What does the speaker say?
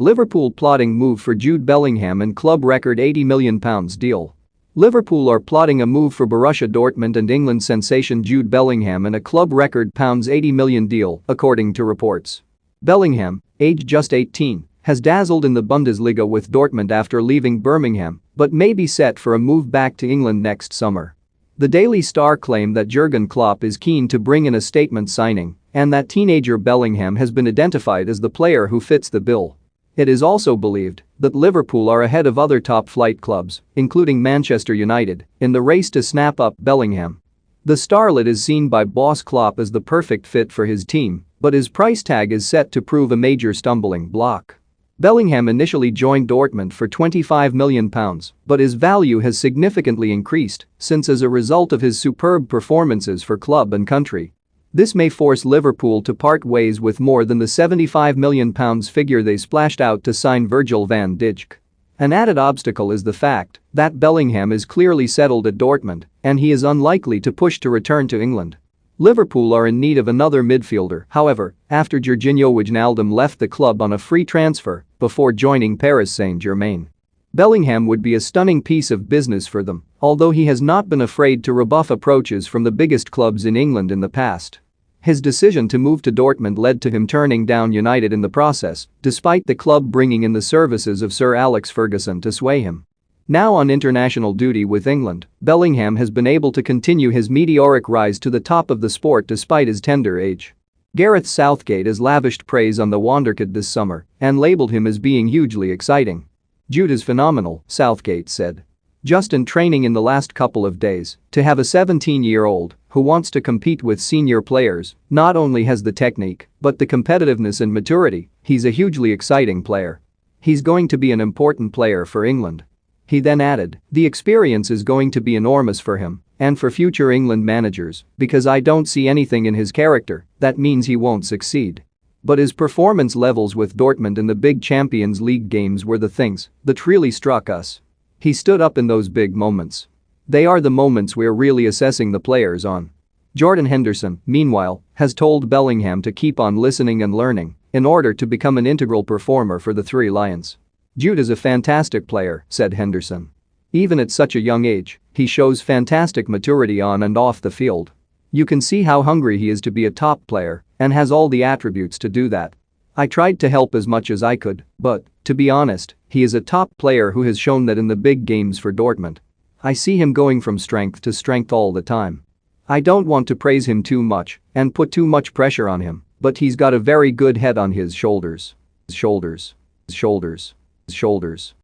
Liverpool plotting move for Jude Bellingham and club record £80 million deal. Liverpool are plotting a move for Borussia Dortmund and England sensation Jude Bellingham and a club record £80 million deal, according to reports. Bellingham, aged just 18, has dazzled in the Bundesliga with Dortmund after leaving Birmingham, but may be set for a move back to England next summer. The Daily Star claimed that Jurgen Klopp is keen to bring in a statement signing and that teenager Bellingham has been identified as the player who fits the bill. It is also believed that Liverpool are ahead of other top-flight clubs, including Manchester United, in the race to snap up Bellingham. The starlet is seen by boss Klopp as the perfect fit for his team, but his price tag is set to prove a major stumbling block. Bellingham initially joined Dortmund for £25 million, but his value has significantly increased since as a result of his superb performances for club and country. This may force Liverpool to part ways with more than the £75 million figure they splashed out to sign Virgil van Dijk. An added obstacle is the fact that Bellingham is clearly settled at Dortmund and he is unlikely to push to return to England. Liverpool are in need of another midfielder, however, after Georginio Wijnaldum left the club on a free transfer before joining Paris Saint-Germain. Bellingham would be a stunning piece of business for them, although he has not been afraid to rebuff approaches from the biggest clubs in England in the past. His decision to move to Dortmund led to him turning down United in the process, despite the club bringing in the services of Sir Alex Ferguson to sway him. Now on international duty with England, Bellingham has been able to continue his meteoric rise to the top of the sport despite his tender age. Gareth Southgate has lavished praise on the Wonderkid this summer and labeled him as being hugely exciting. "Jude is phenomenal," Southgate said. "Just in training in the last couple of days, to have a 17-year-old who wants to compete with senior players not only has the technique but the competitiveness and maturity, he's a hugely exciting player. He's going to be an important player for England." He then added, "The experience is going to be enormous for him and for future England managers because I don't see anything in his character that means he won't succeed." But his performance levels with Dortmund in the big Champions League games were the things that really struck us. He stood up in those big moments. They are the moments we're really assessing the players on. Jordan Henderson, meanwhile, has told Bellingham to keep on listening and learning in order to become an integral performer for the Three Lions. "Jude is a fantastic player," said Henderson. "Even at such a young age, he shows fantastic maturity on and off the field. You can see how hungry he is to be a top player and has all the attributes to do that. I tried to help as much as I could, but, to be honest, he is a top player who has shown that in the big games for Dortmund. I see him going from strength to strength all the time. I don't want to praise him too much and put too much pressure on him, but he's got a very good head on his shoulders. Shoulders.